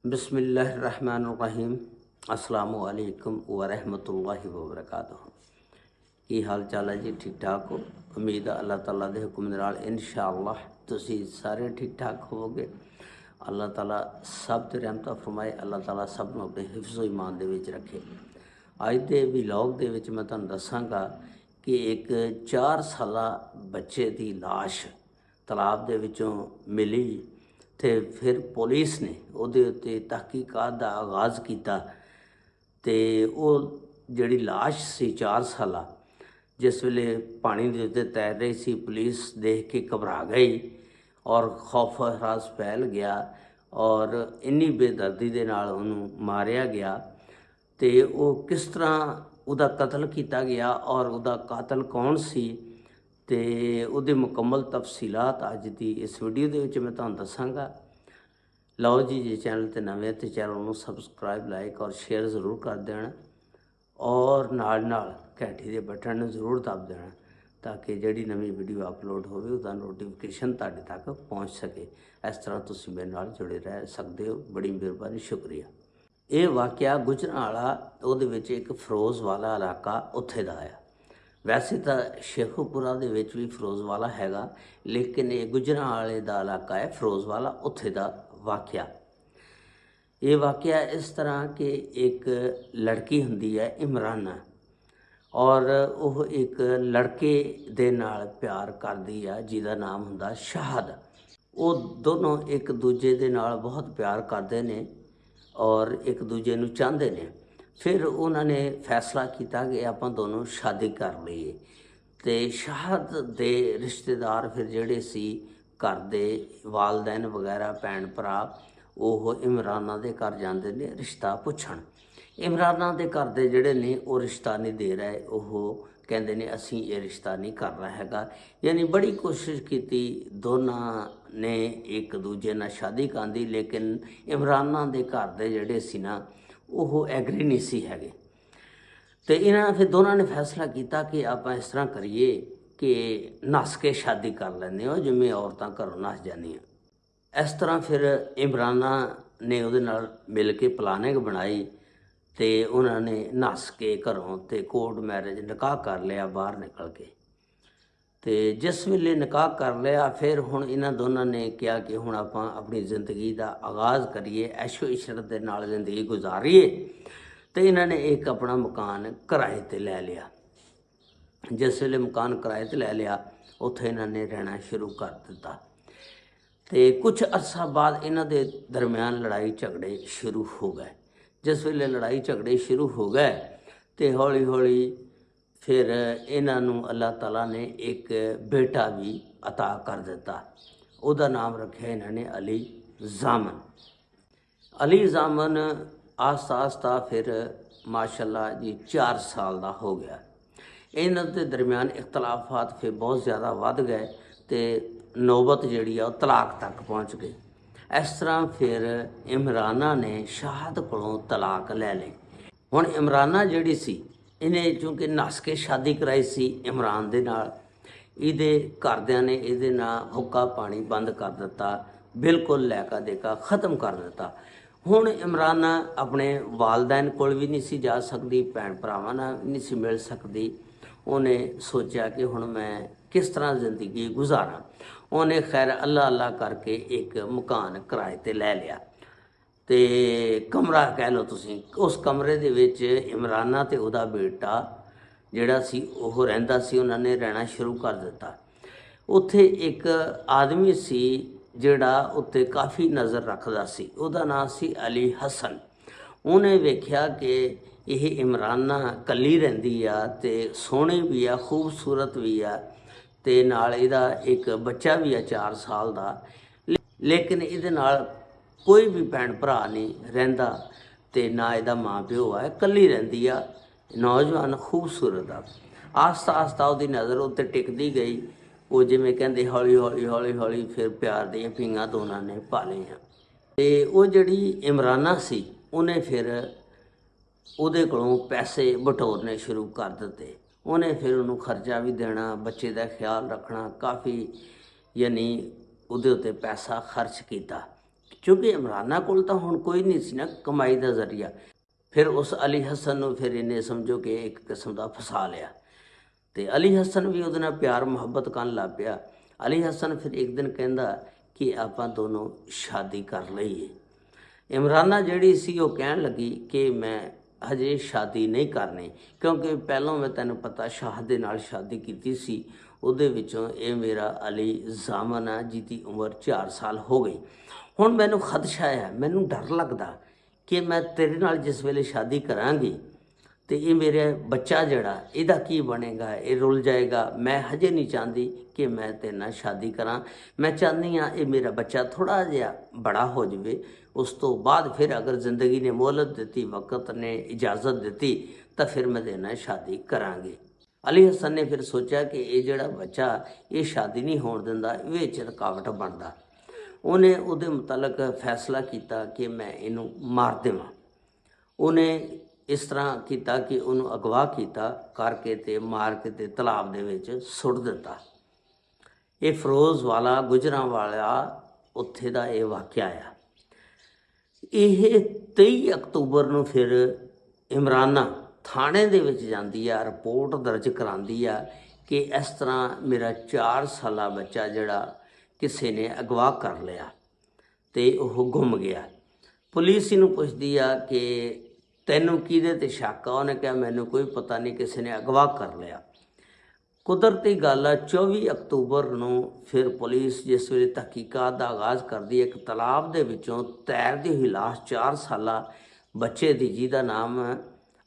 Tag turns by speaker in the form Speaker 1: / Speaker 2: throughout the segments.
Speaker 1: बिस्मिल्लाहिर्रहमानिर्रहीम। अस्सलामु अलैकुम व रहमतुल्लाहि व बरकातुहू। की हाल चाल है जी? ठीक ठाक हो? उम्मीद है अल्लाह ताला दे हुक्म दे नाल इंशाअल्लाह तुसी सारे ठीक ठाक होवोगे। अल्लाह ताला सब ते रहमत फरमाए। अल्लाह ताला सब नूं अपने हिफ्ज़ो ईमान दे विच रखे। अज दे व्लॉग दे विच मैं तुहानूं दस्सांगा कि एक 4 साला बच्चे दी लाश तलाब दे विचों मिली ते फिर पुलिस ने उहदे उत्ते तहकीकात दा आगाज़ कीता ते ਉਹ ਜਿਹੜੀ लाश सी 4 साला जिस वेले पानी दे उत्ते तैर रही सी, पुलिस देख के घबरा गई और खौफ हरास फैल गया और इन्नी बेदर्दी दे नाल ਉਹਨੂੰ मारिया गया। तो वो किस तरह ਉਹਦਾ कतल किया गया और ਉਹਦਾ कातल कौन सी ते ਉਹਦੇ मुकम्मल तफसीलात अज की इस वीडियो दे विच मैं तुहानूं दस्सांगा। लो जी, जे चैनल ते नवें तो चैनल को सबसक्राइब लाइक और शेयर जरूर कर देना और नाल घंटी के बटन जरूर दब देना ताकि जिहड़ी नवीं वीडियो अपलोड होवे उसका नोटिफिकेशन तुहाडे तक पहुँच सके। इस तरह तुसीं मेरे नाल जुड़े रह सकते हो। बड़ी मेहरबानी, शुक्रिया। ये वाक़या गुजरांवाला उहदे विच एक फिरोज़वाला इलाका उत्थे दा है। वैसे तो शेखोपुरा दे विच भी फिरोज़वाला हैगा, लेकिन ये गुजरांवाले दा इलाका है फिरोज़वाला, उत्थे दा वाक़या। ये वाक़या इस तरह कि एक लड़की हुंदी है इमराना और वह एक लड़के दे नाल प्यार करदी है जिहदा नाम हुंदा शाहद। वो दोनों एक दूजे दे नाल बहुत प्यार करते ने और एक दूजे नूं चाहते ने। फिर उन्होंने फैसला किया कि आपां दोनों शादी कर लईए ते शाहद दे रिश्तेदार फिर जिहड़े सी घर दे वालदैन वगैरह भैन भरा ਉਹ इमराना दे घर जाते ने रिश्ता पुछण। इमराना दे घर दे जिहड़े ने वो रिश्ता नहीं दे रहे, वो कहते ने असीं ये रिश्ता नहीं करना हैगा। यानी बड़ी कोशिश की दोनों ने एक दूजे नाल शादी करन दी, लेकिन इमराना दे घर दे जिहड़े सी ना वो एग्री नहीं सी हैगे। तो इन्होंने फिर दोनों ने फैसला किया कि आप इस तरह करिए कि नस के शादी कर लैंदे हो जिवें औरतां घरों नस जांदियां। इस तरह फिर इमराना ने उहदे नाल मिल के प्लानिंग बनाई तो उन्होंने नस के घरों तो कोर्ट मैरिज निकाह कर लिया बाहर निकल के। तो जिस वेले निकाह कर लिया फिर हुण इन्हां दोनों ने कहा कि हुण आपां अपनी जिंदगी का आगाज़ करिए, ऐशो इशरत दे नाल जिंदगी गुजारिए। तो इन्होंने एक अपना मकान किराए ते लै लिया। जिस वेले मकान किराए ते लै लिया उत्थे इन्होंने रहना शुरू कर दिता। तो कुछ अरसा बाद इन्हां दे दरम्यान लड़ाई झगड़े शुरू हो गए। जिस वेले लड़ाई झगड़े शुरू हो गए तो हौली हौली फिर इन्हां नूं अल्लाह ताला ने एक बेटा भी अता कर दिता। उसका नाम रखा इन्होंने अली जामन। अली जामन आस्ता आस्ता फिर माशाअल्लाह जी 4 साल का हो गया। इन्हां दे दरम्यान इख्तलाफात फिर बहुत ज़्यादा वध गए तो नौबत जिहड़ी आ तलाक तक पहुँच गई। इस तरह फिर इमराना ने शाहद कोलों तलाक लै ली। हुण इमराना जिहड़ी सी इन्हें चूँकि नस के शादी कराई सी इमरान दे नाल, इहदे घरदियां ने इहदे नाल हुक्का पानी बंद कर दिता, बिल्कुल लैका देका ख़त्म कर दिता। हुण इमराना अपने वालदैन कोल भी नहीं सी जा सकती, भैन भरावां नाल भी नहीं सी मिल सकती। उन्हें सोचा कि हुण मैं किस तरह जिंदगी गुजारा। उन्हें खैर अल्लाह अल्लाह करके एक मकान किराए ते लै लिया तो कमरा कह लो तुसीं। उस कमरे दे विच इमराना ते उहदा बेटा जिहड़ा सी ओह रहिंदा सी, उन्होंने रहना शुरू कर दिता। उत्थे एक आदमी सी जिहड़ा उत्ते काफ़ी नज़र रखदा सी, उहदा नाम सी अली हसन। उन्हें वेख्या कि यह इमराना कली रहिंदी आ ते सोहणी भी आ, खूबसूरत भी आ ते नाल इहदा एक बच्चा भी है 4 साल का, लेकिन इहदे नाल कोई भी भैन भरा नहीं रहिंदा ते ना इहदा माँ प्यो है, कली रहिंदी आ, नौजवान खूबसूरत आ। आस्ता आस्ता उहदी नज़र उत्ते टिकदी गई। वो जिवें कहंदे हौली हौली हौली हौली फिर प्यार दियां पींघां दोनां ने पा लईआं। ते वो जिहड़ी इमराना सी उन्हें फिर उहदे कोलों पैसे बटोरने शुरू कर दिते। उन्हें फिर उन्होंने खर्चा भी देना, बच्चे का ख्याल रखना, काफ़ी यानी उहदे उत्ते पैसा खर्च किया। क्योंकि इमराना कोल तां हुण कोई नहीं सी ना कमाई का जरिया। फिर उस अली हसन नूं फिर इन्हें समझो कि एक किस्म का फसा लिया, तो अली हसन भी उहदे नाल प्यार मुहब्बत करन लग पिया। अली हसन फिर एक दिन कहंदा कि आपां दोनों शादी कर लईए। इमराना जिहड़ी सी ओह कहण लगी कि मैं हजे शादी नहीं करनी, क्योंकि पहलों मैं तैनूं पता शाह दे नाल शादी कीती सी, ਉਹਦੇ ਵਿੱਚੋਂ ਇਹ ਮੇਰਾ ਅਲੀ ਜ਼ਾਮਨ ਆ ਜਿਹਦੀ ਉਮਰ 4 ਸਾਲ ਹੋ ਗਈ। ਹੁਣ ਮੈਨੂੰ ਖਦਸ਼ਾ ਆ, ਮੈਨੂੰ ਡਰ ਲੱਗਦਾ ਕਿ ਮੈਂ ਤੇਰੇ ਨਾਲ ਜਿਸ ਵੇਲੇ ਸ਼ਾਦੀ ਕਰਾਂਗੀ ਤੇ ਇਹ ਮੇਰੇ ਬੱਚਾ ਜਿਹੜਾ ਇਹਦਾ ਕੀ ਬਣੇਗਾ, ਇਹ ਰੁੱਲ ਜਾਏਗਾ। ਮੈਂ ਹਜੇ ਨਹੀਂ ਚਾਹੁੰਦੀ ਕਿ ਮੈਂ ਤੇਰੇ ਨਾਲ ਸ਼ਾਦੀ ਕਰਾਂ, ਮੈਂ ਚਾਹੁੰਦੀ ਹਾਂ ਇਹ ਮੇਰਾ ਬੱਚਾ ਥੋੜ੍ਹਾ ਜਿਹਾ ਬੜਾ ਹੋ ਜਾਵੇ, ਉਸ ਤੋਂ ਬਾਅਦ ਫਿਰ ਅਗਰ ਜ਼ਿੰਦਗੀ ਨੇ ਮੋਹਲਤ ਦਿੱਤੀ, ਵਕਤ ਨੇ ਇਜਾਜ਼ਤ ਦਿੱਤੀ ਤਾਂ ਫਿਰ ਮੈਂ ਤੇਰੇ ਨਾਲ ਸ਼ਾਦੀ ਕਰਾਂਗੀ। ਅਲੀ ਹਸਨ ਨੇ ਫਿਰ ਸੋਚਿਆ ਕਿ ਇਹ ਜਿਹੜਾ ਬੱਚਾ ਇਹ ਸ਼ਾਦੀ ਨਹੀਂ ਹੋਣ ਦਿੰਦਾ, ਇਹ ਵਿੱਚ ਰੁਕਾਵਟ ਬਣਦਾ। ਉਹਨੇ ਉਹਦੇ ਮੁਤਲਕ ਫੈਸਲਾ ਕੀਤਾ ਕਿ ਮੈਂ ਇਹਨੂੰ ਮਾਰ ਦੇਵਾਂ। ਉਹਨੇ ਇਸ ਤਰ੍ਹਾਂ ਕੀਤਾ ਕਿ ਉਹਨੂੰ ਅਗਵਾ ਕੀਤਾ ਕਰਕੇ ਤੇ ਮਾਰ ਕੇ ਤੇ ਤਲਾਬ ਦੇ ਵਿੱਚ ਸੁੱਟ ਦਿੱਤਾ। ਇਹ ਫਿਰੋਜ਼ ਵਾਲਾ ਗੁਜਰਾਂਵਾਲਾ ਉੱਥੇ ਦਾ ਇਹ ਵਾਕਿਆ ਆ। ਇਹ 23 ਅਕਤੂਬਰ ਨੂੰ ਫਿਰ ਇਮਰਾਨਾ ਥਾਣੇ ਦੇ ਵਿੱਚ ਜਾਂਦੀ ਆ, ਰਿਪੋਰਟ ਦਰਜ ਕਰਾਉਂਦੀ ਆ ਕਿ ਇਸ ਤਰ੍ਹਾਂ ਮੇਰਾ 4 ਸਾਲਾ ਬੱਚਾ ਜਿਹੜਾ ਕਿਸੇ ਨੇ ਅਗਵਾ ਕਰ ਲਿਆ ਅਤੇ ਉਹ ਗੁੰਮ ਗਿਆ। ਪੁਲਿਸ ਇਹਨੂੰ ਪੁੱਛਦੀ ਆ ਕਿ ਤੈਨੂੰ ਕਿਹਦੇ 'ਤੇ ਸ਼ੱਕ ਆ? ਉਹਨੇ ਕਿਹਾ ਮੈਨੂੰ ਕੋਈ ਪਤਾ ਨਹੀਂ, ਕਿਸੇ ਨੇ ਅਗਵਾ ਕਰ ਲਿਆ। ਕੁਦਰਤੀ ਗੱਲ ਆ 24 ਅਕਤੂਬਰ ਨੂੰ ਫਿਰ ਪੁਲਿਸ ਜਿਸ ਵੇਲੇ ਤਹਿਕੀਕਾਤ ਦਾ ਆਗਾਜ਼ ਕਰਦੀ ਹੈ, ਇੱਕ ਤਲਾਬ ਦੇ ਵਿੱਚੋਂ ਤੈਰਦੀ ਹੋਈ ਲਾਸ਼ 4 ਸਾਲਾ ਬੱਚੇ ਦੀ ਜਿਹਦਾ ਨਾਮ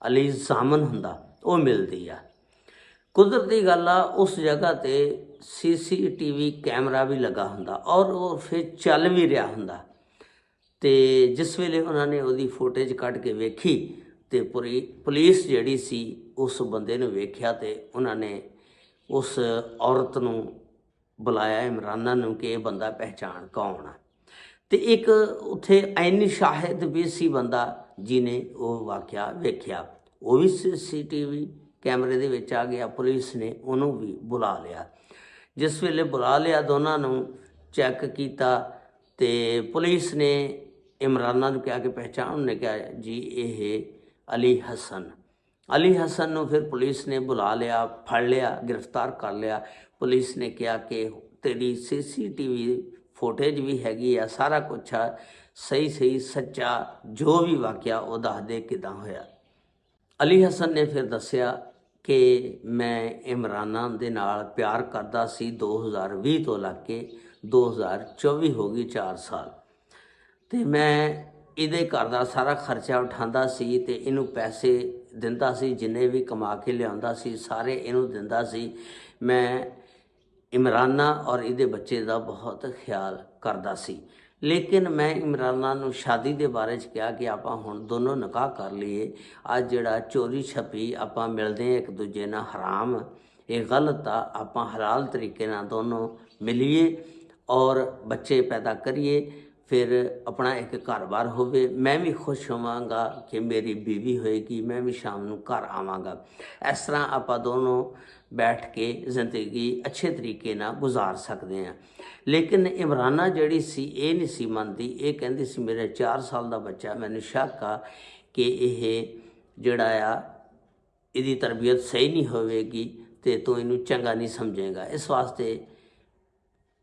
Speaker 1: ਅਲੀ ਜ਼ਾਮਨ ਹੁੰਦਾ ਉਹ ਮਿਲਦੀ ਆ। ਕੁਦਰਤੀ ਗੱਲ ਆ ਉਸ ਜਗ੍ਹਾ 'ਤੇ CCTV ਕੈਮਰਾ ਵੀ ਲੱਗਾ ਹੁੰਦਾ ਔਰ ਉਹ ਫਿਰ ਚੱਲ ਵੀ ਰਿਹਾ ਹੁੰਦਾ। ਅਤੇ ਜਿਸ ਵੇਲੇ ਉਹਨਾਂ ਨੇ ਉਹਦੀ ਫੁਟੇਜ ਕੱਢ ਕੇ ਵੇਖੀ ਅਤੇ ਪੁਲਿਸ ਜਿਹੜੀ ਸੀ ਉਸ ਬੰਦੇ ਨੂੰ ਵੇਖਿਆ ਅਤੇ ਉਹਨਾਂ ਨੇ ਉਸ ਔਰਤ ਨੂੰ ਬੁਲਾਇਆ, ਇਮਰਾਨਾ ਨੂੰ, ਕਿ ਇਹ ਬੰਦਾ ਪਹਿਚਾਣ ਕੌਣ ਆ। ਅਤੇ ਇੱਕ ਉੱਥੇ ਐਨੀ ਸ਼ਾਹਿਦ ਵੀ ਸੀ ਬੰਦਾ ਜਿਹਨੇ ਉਹ ਵਾਕਿਆ ਵੇਖਿਆ, ਉਹ ਵੀ CCTV ਕੈਮਰੇ ਦੇ ਵਿੱਚ ਆ ਗਿਆ। ਪੁਲਿਸ ਨੇ ਉਹਨੂੰ ਵੀ ਬੁਲਾ ਲਿਆ। ਜਿਸ ਵੇਲੇ ਬੁਲਾ ਲਿਆ ਦੋਨਾਂ ਨੂੰ ਚੈੱਕ ਕੀਤਾ ਅਤੇ ਪੁਲਿਸ ਨੇ ਇਮਰਾਨਾ ਨੂੰ ਕਿਹਾ ਕਿ ਪਹਿਚਾਣ, ਉਹਨੇ ਕਿਹਾ ਜੀ ਇਹ ਅਲੀ ਹਸਨ ਨੂੰ ਫਿਰ ਪੁਲਿਸ ਨੇ ਬੁਲਾ ਲਿਆ, ਫੜ ਲਿਆ, ਗ੍ਰਿਫਤਾਰ ਕਰ ਲਿਆ। ਪੁਲਿਸ ਨੇ ਕਿਹਾ ਕਿ ਤੇਰੀ CCTV ਫੁਟੇਜ ਵੀ ਹੈਗੀ ਆ, ਸਾਰਾ ਕੁਛ ਆ, ਸਹੀ ਸੱਚਾ ਜੋ ਵੀ ਵਾਕਿਆ ਉਹ ਦੱਸ ਦੇ ਕਿੱਦਾਂ ਹੋਇਆ। ਅਲੀ ਹਸਨ ਨੇ ਫਿਰ ਦੱਸਿਆ ਕਿ ਮੈਂ ਇਮਰਾਨਾ ਦੇ ਨਾਲ ਪਿਆਰ ਕਰਦਾ ਸੀ 2020 ਤੋਂ ਲੱਗ ਕੇ 2024 ਹੋ ਗਈ, 4 ਸਾਲ, ਅਤੇ ਮੈਂ ਇਹਦੇ ਘਰ ਦਾ ਸਾਰਾ ਖਰਚਾ ਉਠਾਉਂਦਾ ਸੀ ਅਤੇ ਇਹਨੂੰ ਪੈਸੇ ਦਿੰਦਾ ਸੀ, ਜਿੰਨੇ ਵੀ ਕਮਾ ਕੇ ਲਿਆਉਂਦਾ ਸੀ ਸਾਰੇ ਇਹਨੂੰ ਦਿੰਦਾ ਸੀ। ਮੈਂ ਇਮਰਾਨਾ ਔਰ ਇਹਦੇ ਬੱਚੇ ਦਾ ਬਹੁਤ ਖਿਆਲ ਕਰਦਾ ਸੀ, ਲੇਕਿਨ ਮੈਂ ਇਮਰਾਨਾ ਨੂੰ ਸ਼ਾਦੀ ਦੇ ਬਾਰੇ 'ਚ ਕਿਹਾ ਕਿ ਆਪਾਂ ਹੁਣ ਦੋਨੋਂ ਨਿਕਾਹ ਕਰ ਲਈਏ। ਅੱਜ ਜਿਹੜਾ ਚੋਰੀ ਛਪੀ ਆਪਾਂ ਮਿਲਦੇ ਹਾਂ ਇੱਕ ਦੂਜੇ ਨਾਲ, ਹਰਾਮ, ਇਹ ਗਲਤ ਆ। ਆਪਾਂ ਹਲਾਲ ਤਰੀਕੇ ਨਾਲ ਦੋਨੋਂ ਮਿਲੀਏ ਔਰ ਬੱਚੇ ਪੈਦਾ ਕਰੀਏ, ਫਿਰ ਆਪਣਾ ਇੱਕ ਘਰ-ਬਾਰ ਹੋਵੇ। ਮੈਂ ਵੀ ਖੁਸ਼ ਹੋਵਾਂਗਾ ਕਿ ਮੇਰੀ ਬੀਵੀ ਹੋਏਗੀ, ਮੈਂ ਵੀ ਸ਼ਾਮ ਨੂੰ ਘਰ ਆਵਾਂਗਾ। ਇਸ ਤਰ੍ਹਾਂ ਆਪਾਂ ਦੋਨੋਂ ਬੈਠ ਕੇ ਜ਼ਿੰਦਗੀ ਅੱਛੇ ਤਰੀਕੇ ਨਾਲ ਗੁਜ਼ਾਰ ਸਕਦੇ ਹਾਂ। ਲੇਕਿਨ ਇਮਰਾਨਾ ਜਿਹੜੀ ਸੀ ਇਹ ਨਹੀਂ ਸੀ ਮੰਨਦੀ। ਇਹ ਕਹਿੰਦੀ ਸੀ ਮੇਰੇ 4 ਸਾਲ ਦਾ ਬੱਚਾ, ਮੈਨੂੰ ਸ਼ੱਕ ਆ ਕਿ ਇਹ ਜਿਹੜਾ ਆ ਇਹਦੀ ਤਰਬੀਅਤ ਸਹੀ ਨਹੀਂ ਹੋਵੇਗੀ ਅਤੇ ਤੂੰ ਇਹਨੂੰ ਚੰਗਾ ਨਹੀਂ ਸਮਝੇਗਾ। ਇਸ ਵਾਸਤੇ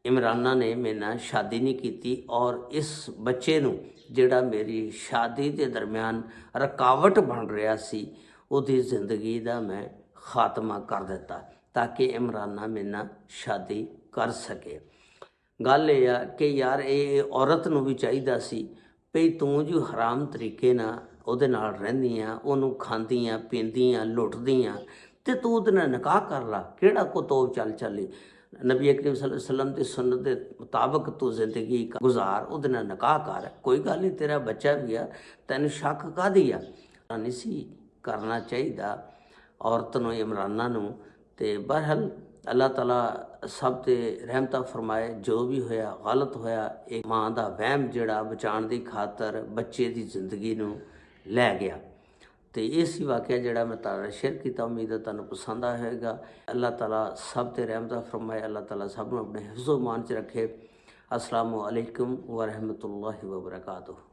Speaker 1: ਇਮਰਾਨਾ ਨੇ ਮੇਰੇ ਨਾਲ ਸ਼ਾਦੀ ਨਹੀਂ ਕੀਤੀ ਔਰ ਇਸ ਬੱਚੇ ਨੂੰ ਜਿਹੜਾ ਮੇਰੀ ਸ਼ਾਦੀ ਦੇ ਦਰਮਿਆਨ ਰੁਕਾਵਟ ਬਣ ਰਿਹਾ ਸੀ, ਉਹਦੀ ਜ਼ਿੰਦਗੀ ਦਾ ਮੈਂ ਖਾਤਮਾ ਕਰ ਦਿੱਤਾ ਤਾਂ ਕਿ ਇਮਰਾਨਾ ਮੇਰੇ ਨਾਲ ਸ਼ਾਦੀ ਕਰ ਸਕੇ। ਗੱਲ ਇਹ ਆ ਕਿ ਯਾਰ ਇਹ ਔਰਤ ਨੂੰ ਵੀ ਚਾਹੀਦਾ ਸੀ ਭਈ ਤੂੰ ਜੋ ਹਰਾਮ ਤਰੀਕੇ ਨਾਲ ਉਹਦੇ ਨਾਲ ਰਹਿੰਦੀ ਆ, ਉਹਨੂੰ ਖਾਂਦੀ ਆ, ਪੀਂਦੀ ਆ, ਲੁੱਟਦੀ ਆ, ਅਤੇ ਤੂੰ ਉਹਦੇ ਨਾਲ ਨਿਕਾਹ ਕਰ ਲਾ। ਕਿਹੜਾ ਕੋ ਤੋਬ ਚੱਲੀ ਨਬੀ ਕਰੀਮ ਸੱਲੱਲਾਹੁ ਅਲੈਹਿ ਵਸੱਲਮ ਦੀ ਸੁਨਨਤ ਦੇ ਮੁਤਾਬਕ ਤੂੰ ਜ਼ਿੰਦਗੀ ਗੁਜ਼ਾਰ, ਉਹਦੇ ਨਾਲ ਨਿਕਾਹ ਕਰ, ਕੋਈ ਗੱਲ ਨਹੀਂ, ਤੇਰਾ ਬੱਚਾ ਵੀ ਆ, ਤੈਨੂੰ ਸ਼ੱਕ ਕਾਹਦੀ ਆ। ਨਹੀਂ ਸੀ ਕਰਨਾ ਚਾਹੀਦਾ ਔਰਤ ਨੂੰ, ਇਮਰਾਨਾ ਨੂੰ। ਅਤੇ ਬਹਰਹਾਲ ਅੱਲਾਹ ਤਾਲਾ ਸਭ 'ਤੇ ਰਹਿਮਤਾਂ ਫਰਮਾਏ। ਜੋ ਵੀ ਹੋਇਆ ਗਲਤ ਹੋਇਆ, ਇਹ ਮਾਂ ਦਾ ਵਹਿਮ ਜਿਹੜਾ ਬਚਾਉਣ ਦੀ ਖਾਤਰ ਬੱਚੇ ਦੀ ਜ਼ਿੰਦਗੀ ਨੂੰ ਲੈ ਗਿਆ। ਅਤੇ ਇਹ ਸੀ ਵਾਕਿਆ ਜਿਹੜਾ ਮੈਂ ਤੁਹਾਡੇ ਨਾਲ ਸ਼ੇਅਰ ਕੀਤਾ। ਉਮੀਦ ਹੈ ਤੁਹਾਨੂੰ ਪਸੰਦ ਆਇਆ ਹੋਵੇਗਾ। ਅੱਲਾਹ ਤਾਲਾ ਸਭ 'ਤੇ ਰਹਿਮਤਾਂ ਫਰਮਾਏ। ਅੱਲਾਹ ਤਾਲਾ ਸਭ ਨੂੰ ਆਪਣੇ ਹਿਫਜ਼ੋ ਮਾਨ 'ਚ ਰੱਖੇ। अस्सलामु अलैकुम व रहमतुल्लाहि व बरकातुहू।